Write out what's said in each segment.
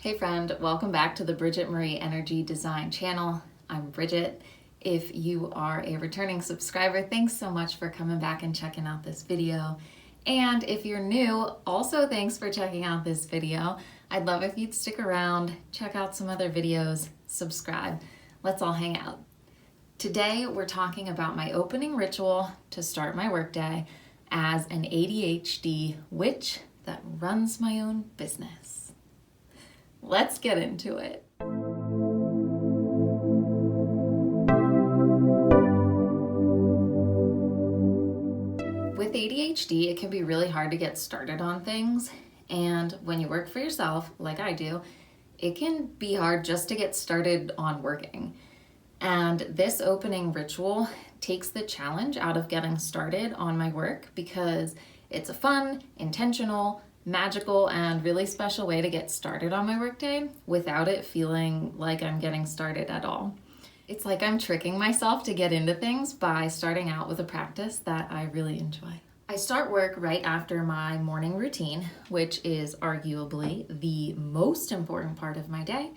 Hey friend, welcome back to the Bridget Marie Energy Design channel. I'm Bridget. If you are a returning subscriber, thanks so much for coming back and checking out this video. And if you're new, also thanks for checking out this video. I'd love if you'd stick around, check out some other videos, subscribe. Let's all hang out. Today we're talking about my opening ritual to start my workday as an ADHD witch that runs my own business. Let's get into it. With ADHD, it can be really hard to get started on things. And when you work for yourself, like I do, it can be hard just to get started on working. And this opening ritual takes the challenge out of getting started on my work because it's a fun, intentional, magical, and really special way to get started on my workday without it feeling like I'm getting started at all. It's like I'm tricking myself to get into things by starting out with a practice that I really enjoy. I start work right after my morning routine, which is arguably the most important part of my day.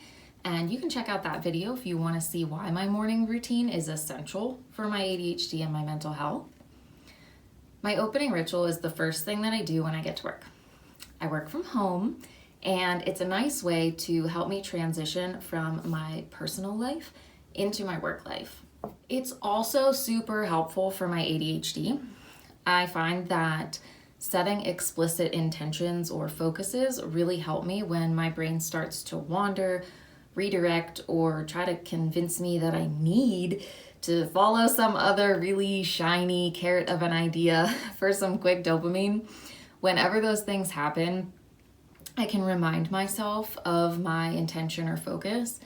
And you can check out that video if you want to see why my morning routine is essential for my ADHD and my mental health. My opening ritual is the first thing that I do when I get to work. I work from home, and it's a nice way to help me transition from my personal life into my work life. It's also super helpful for my ADHD. I find that setting explicit intentions or focuses really help me when my brain starts to wander, redirect, or try to convince me that I need to follow some other really shiny carrot of an idea for some quick dopamine. Whenever those things happen, I can remind myself of my intention or focus.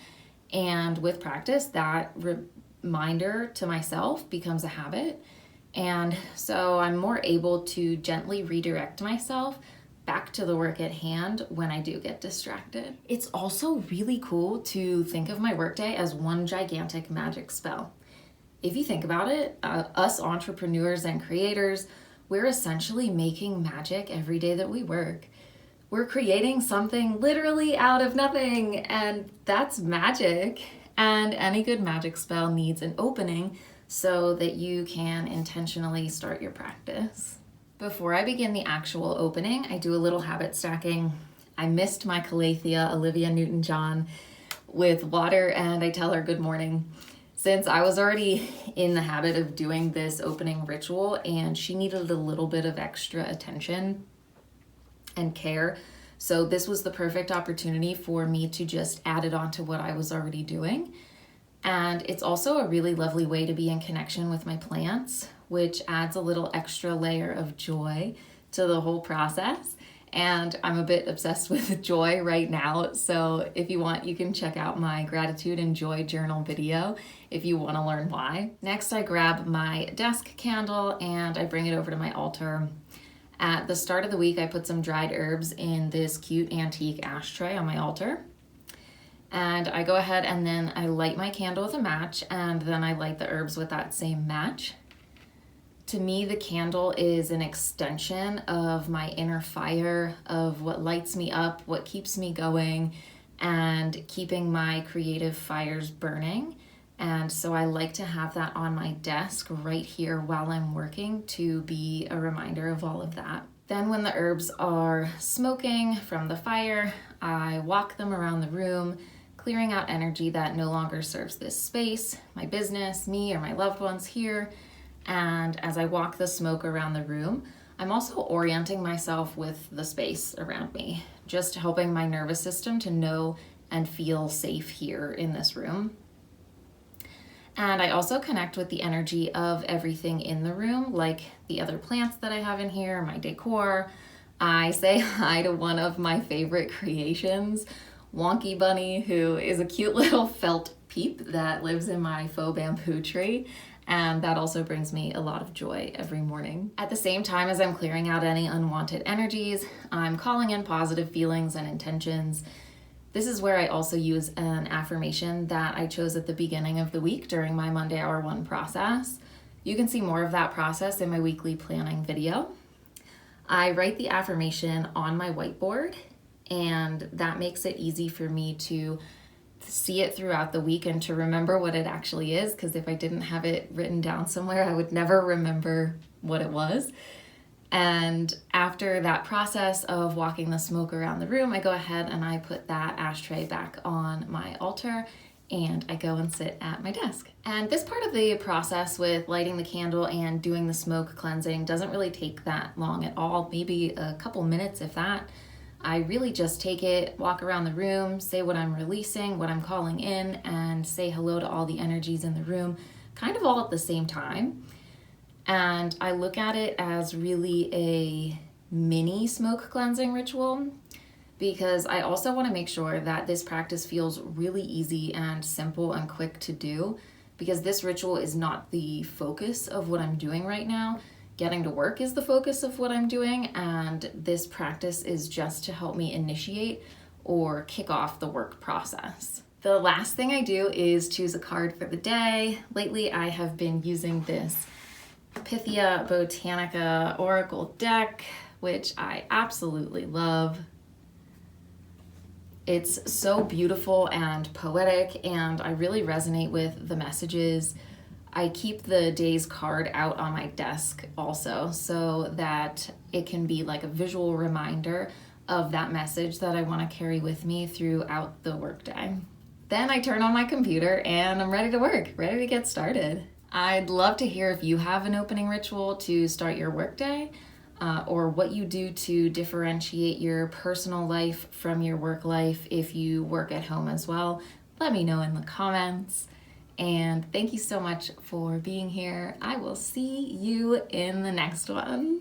And with practice, that reminder to myself becomes a habit. And so I'm more able to gently redirect myself back to the work at hand when I do get distracted. It's also really cool to think of my workday as one gigantic magic spell. If you think about it, us entrepreneurs and creators, we're essentially making magic every day that we work. We're creating something literally out of nothing, and that's magic. And any good magic spell needs an opening so that you can intentionally start your practice. Before I begin the actual opening, I do a little habit stacking. I missed my Calathea, Olivia Newton-John, with water, and I tell her good morning. Since I was already in the habit of doing this opening ritual and she needed a little bit of extra attention and care, so this was the perfect opportunity for me to just add it on to what I was already doing. And it's also a really lovely way to be in connection with my plants, which adds a little extra layer of joy to the whole process. And I'm a bit obsessed with joy right now, so if you want, you can check out my gratitude and joy journal video if you want to learn why. Next, I grab my desk candle and I bring it over to my altar. At the start of the week, I put some dried herbs in this cute antique ashtray on my altar. And I go ahead and then I light my candle with a match, and then I light the herbs with that same match. To me, the candle is an extension of my inner fire, of what lights me up, what keeps me going, and keeping my creative fires burning. And so I like to have that on my desk right here while I'm working to be a reminder of all of that. Then when the herbs are smoking from the fire, I walk them around the room, clearing out energy that no longer serves this space, my business, me, or my loved ones here. And as I walk the smoke around the room, I'm also orienting myself with the space around me, just helping my nervous system to know and feel safe here in this room. And I also connect with the energy of everything in the room, like the other plants that I have in here, my decor. I say hi to one of my favorite creations, Wonky Bunny, who is a cute little felt peep that lives in my faux bamboo tree. And that also brings me a lot of joy every morning. At the same time as I'm clearing out any unwanted energies, I'm calling in positive feelings and intentions. This is where I also use an affirmation that I chose at the beginning of the week during my Monday Hour 1 process. You can see more of that process in my weekly planning video. I write the affirmation on my whiteboard and that makes it easy for me to see it throughout the week and to remember what it actually is, because if I didn't have it written down somewhere, I would never remember what it was. And after that process of walking the smoke around the room, I go ahead and I put that ashtray back on my altar and I go and sit at my desk. And this part of the process with lighting the candle and doing the smoke cleansing doesn't really take that long at all, maybe a couple minutes if that. I really just take it, walk around the room, say what I'm releasing, what I'm calling in, and say hello to all the energies in the room, kind of all at the same time. And I look at it as really a mini smoke cleansing ritual, because I also want to make sure that this practice feels really easy and simple and quick to do, because this ritual is not the focus of what I'm doing right now. Getting to work is the focus of what I'm doing, and this practice is just to help me initiate or kick off the work process. The last thing I do is choose a card for the day. Lately, I have been using this Pythia Botanica Oracle deck, which I absolutely love. It's so beautiful and poetic, and I really resonate with the messages. I keep the day's card out on my desk also, so that it can be like a visual reminder of that message that I want to carry with me throughout the workday. Then I turn on my computer and I'm ready to work, ready to get started. I'd love to hear if you have an opening ritual to start your workday, or what you do to differentiate your personal life from your work life if you work at home as well. Let me know in the comments. And thank you so much for being here. I will see you in the next one.